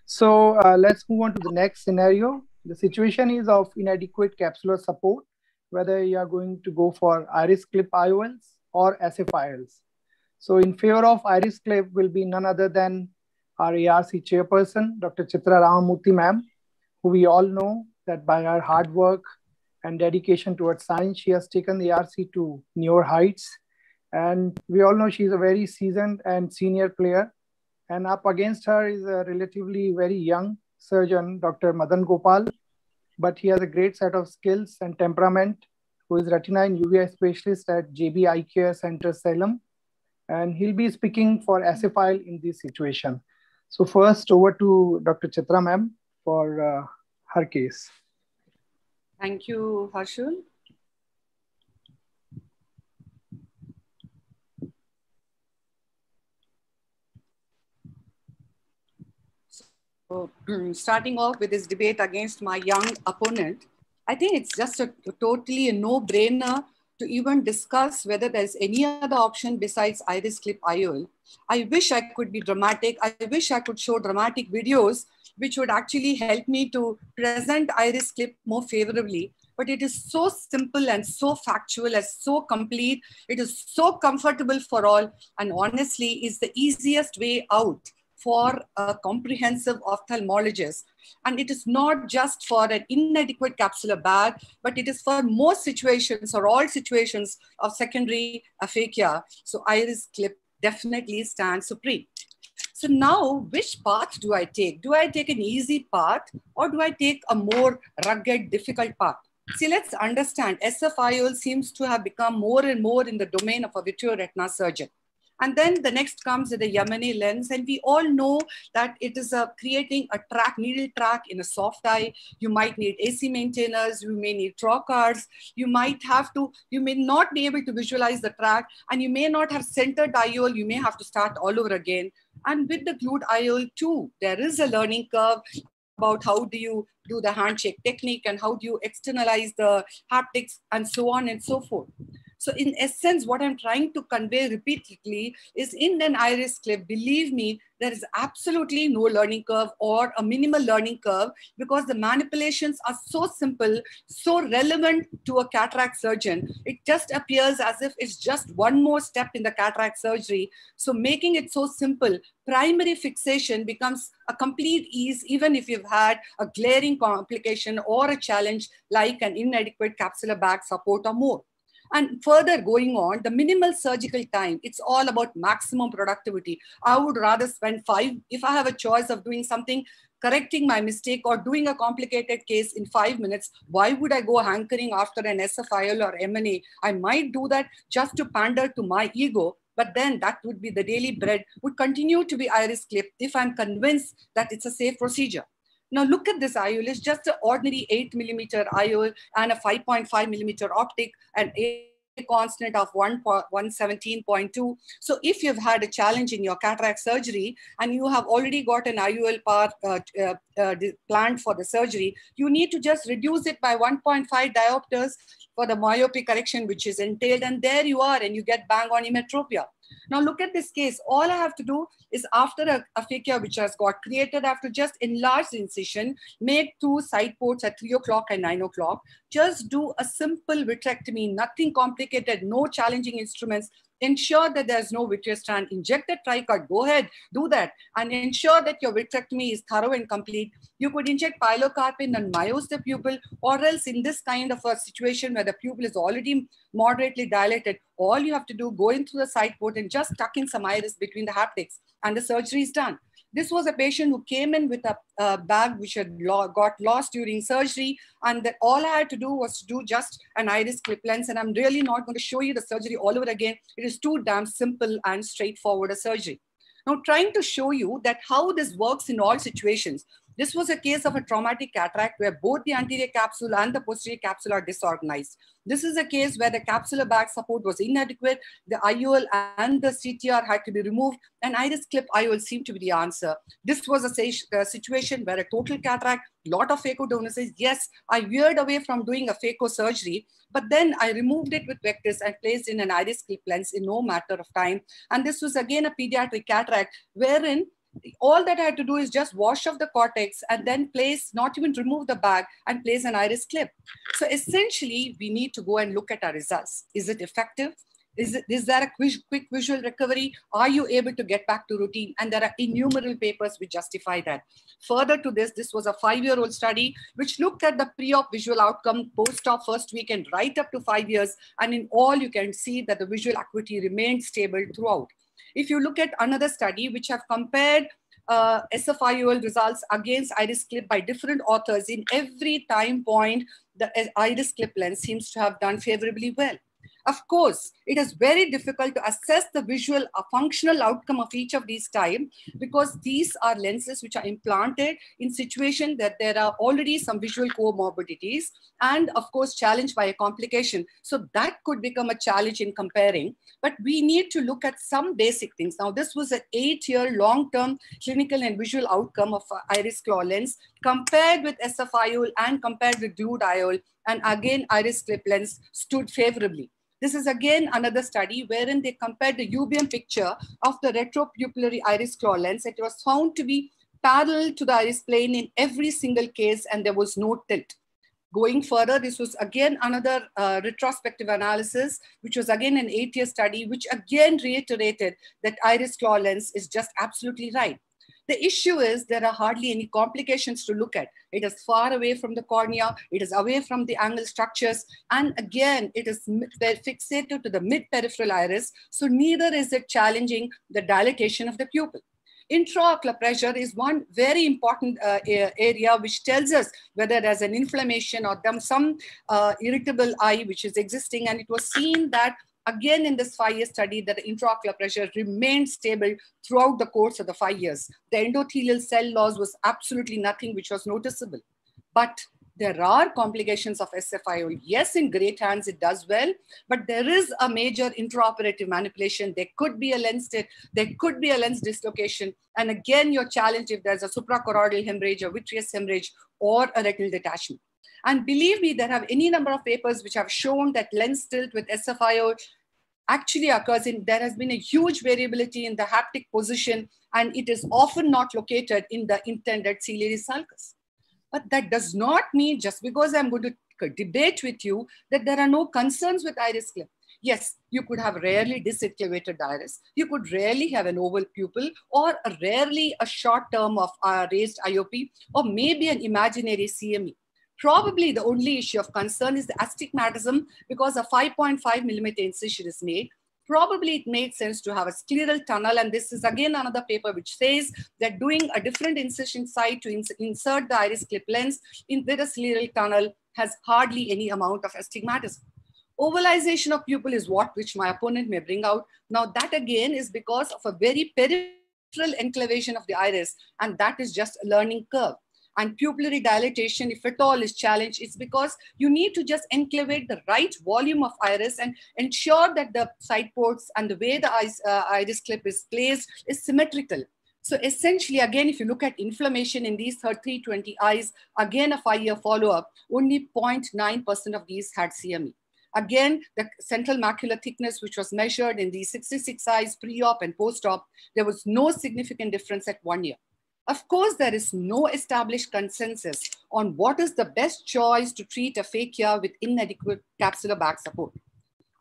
So let's move on to the next scenario. The situation is of inadequate capsular support, whether you are going to go for iris clip IOLs or SFILs. So in favor of iris clip will be none other than our ARC chairperson, Dr. Chitra Ramamurthy ma'am, who we all know that by her hard work and dedication towards science, she has taken the ARC to newer heights. And we all know she's a very seasoned and senior player. And up against her is a relatively very young surgeon, Dr. Madan Gopal, but he has a great set of skills and temperament, who is retina and UVI specialist at JB Eye Care Center, Salem. And he'll be speaking for SFIL in this situation. So first over to Dr. Chitra ma'am for her case. Thank you, Harshul. So, starting off with this debate against my young opponent, I think it's just totally a no-brainer to even discuss whether there's any other option besides iris clip IOL. I wish I could be dramatic. I wish I could show dramatic videos which would actually help me to present iris clip more favorably. But it is so simple and so factual and so complete. It is so comfortable for all, and honestly is the easiest way out for a comprehensive ophthalmologist. And it is not just for an inadequate capsular bag, but it is for most situations or all situations of secondary aphakia. So iris clip definitely stands supreme. So now, which path do I take? Do I take an easy path or do I take a more rugged, difficult path? See, let's understand, SFIOL seems to have become more and more in the domain of a vitreoretina surgeon. And then the next comes the Yamane lens. And we all know that it is creating a track, needle track in a soft eye. You might need AC maintainers. You may need trocars. You may not be able to visualize the track, and you may not have centered IOL. You may have to start all over again. And with the glued IOL too, there is a learning curve about how do you do the handshake technique and how do you externalize the haptics and so on and so forth. So in essence, what I'm trying to convey repeatedly is in an iris clip, believe me, there is absolutely no learning curve or a minimal learning curve, because the manipulations are so simple, so relevant to a cataract surgeon. It just appears as if it's just one more step in the cataract surgery. So making it so simple, primary fixation becomes a complete ease, even if you've had a glaring complication or a challenge like an inadequate capsular bag support or more. And further going on, the minimal surgical time, it's all about maximum productivity. I would rather spend if I have a choice of doing something, correcting my mistake or doing a complicated case in 5 minutes, why would I go hankering after an SFIL or M&A? I might do that just to pander to my ego, but then that would be the daily bread, would continue to be iris clip if I'm convinced that it's a safe procedure. Now look at this IOL. It's just an ordinary 8mm IOL and a 5.5mm optic and a constant of 117.2. So if you've had a challenge in your cataract surgery and you have already got an IOL planned for the surgery, you need to just reduce it by 1.5 diopters for the myopia correction which is entailed, and there you are, and you get bang on emmetropia. Now look at this case. All I have to do is, after a aphakia which has got created, I have to just enlarge the incision, make 2 side ports at 3 o'clock and 9 o'clock, just do a simple vitrectomy, nothing complicated, no challenging instruments. Ensure that there's no vitreous strand. Inject the tricot. Go ahead, do that, and ensure that your vitrectomy is thorough and complete. You could inject pilocarpine and myose the pupil, or else in this kind of a situation where the pupil is already moderately dilated, all you have to do, go in through the side port and just tuck in some iris between the haptics, and the surgery is done. This was a patient who came in with a bag which had got lost during surgery, and that all I had to do was to do just an iris clip lens. And I'm really not going to show you the surgery all over again. It is too damn simple and straightforward a surgery. Now, trying to show you that how this works in all situations. This was a case of a traumatic cataract where both the anterior capsule and the posterior capsule are disorganized. This is a case where the capsular bag support was inadequate. The IOL and the CTR had to be removed, and iris clip IOL seemed to be the answer. This was a situation where a total cataract, lot of phacodonosis. Yes, I veered away from doing a phaco surgery, but then I removed it with Vectis and placed in an iris clip lens in no matter of time. And this was again a pediatric cataract wherein All that I had to do is just wash off the cortex and then place, not even remove the bag, and place an iris clip. So essentially, we need to go and look at our results. Is it effective? Is there a quick visual recovery? Are you able to get back to routine? And there are innumerable papers which justify that. Further to this, this was a 5-year-old study which looked at the pre-op visual outcome, post-op first week, and right up to 5 years. And in all, you can see that the visual acuity remained stable throughout. If you look at another study which have compared SFIOL results against iris clip by different authors, in every time point, the iris clip lens seems to have done favorably well. Of course, it is very difficult to assess the visual functional outcome of each of these types because these are lenses which are implanted in situation that there are already some visual comorbidities and of course challenged by a complication. So that could become a challenge in comparing, but we need to look at some basic things. Now, this was an 8-year long-term clinical and visual outcome of iris claw lens compared with SFIOL and compared with glued IOL, and again, iris clip lens stood favorably. This is again another study wherein they compared the UBM picture of the retropupillary iris claw lens. It was found to be parallel to the iris plane in every single case, and there was no tilt. Going further, this was again another retrospective analysis, which was again an 8-year study, which again reiterated that iris claw lens is just absolutely right. The issue is there are hardly any complications to look at. It is far away from the cornea. It is away from the angle structures. And again, it is fixated to the mid-peripheral iris. So neither is it challenging the dilatation of the pupil. Intraocular pressure is one very important area which tells us whether there's an inflammation or some irritable eye which is existing. And it was seen that again, in this 5-year study, that the intraocular pressure remained stable throughout the course of the 5 years. The endothelial cell loss was absolutely nothing which was noticeable. But there are complications of SFIOL. Yes, in great hands, it does well, but there is a major intraoperative manipulation. There could be a lens there could be a lens dislocation. And again, you're challenged if there's a suprachoroidal hemorrhage, a vitreous hemorrhage, or a retinal detachment. And believe me, there have any number of papers which have shown that lens tilt with SFIOL actually occurs in, there has been a huge variability in the haptic position, and it is often not located in the intended ciliary sulcus. But that does not mean, just because I'm going to debate with you, that there are no concerns with iris clip. Yes, you could have rarely disenclavated iris. You could rarely have an oval pupil, or rarely a short term of raised IOP, or maybe an imaginary CME. Probably the only issue of concern is the astigmatism, because a 5.5 millimeter incision is made. Probably it made sense to have a scleral tunnel. And this is again another paper which says that doing a different incision site to insert the iris clip lens with a scleral tunnel has hardly any amount of astigmatism. Ovalization of pupil is which my opponent may bring out. Now that again is because of a very peripheral enclavation of the iris, and that is just a learning curve. And pupillary dilatation, if at all, is challenged. It's because you need to just enclavate the right volume of iris and ensure that the side ports and the way the iris clip is placed is symmetrical. So essentially, again, if you look at inflammation in these 320 eyes, again, a 5-year follow-up, only 0.9% of these had CME. Again, the central macular thickness, which was measured in these 66 eyes pre-op and post-op, there was no significant difference at 1 year. Of course, there is no established consensus on what is the best choice to treat aphakia with inadequate capsular bag support.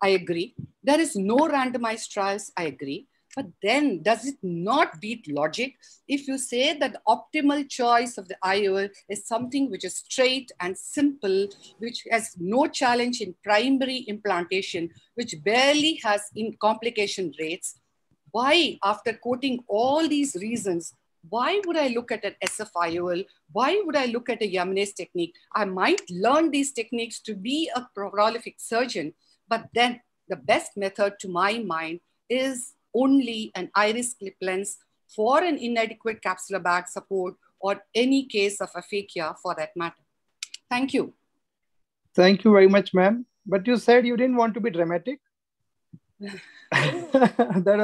I agree. There is no randomized trials, I agree. But then does it not beat logic if you say that the optimal choice of the IOL is something which is straight and simple, which has no challenge in primary implantation, which barely has complication rates? Why, after quoting all these reasons, why would I look at an SFIOL? Why would I look at a Yamanaise technique? I might learn these techniques to be a prolific surgeon, but then the best method to my mind is only an iris clip lens for an inadequate capsular bag support or any case of aphakia for that matter. Thank you. Thank you very much, ma'am. But you said you didn't want to be dramatic. That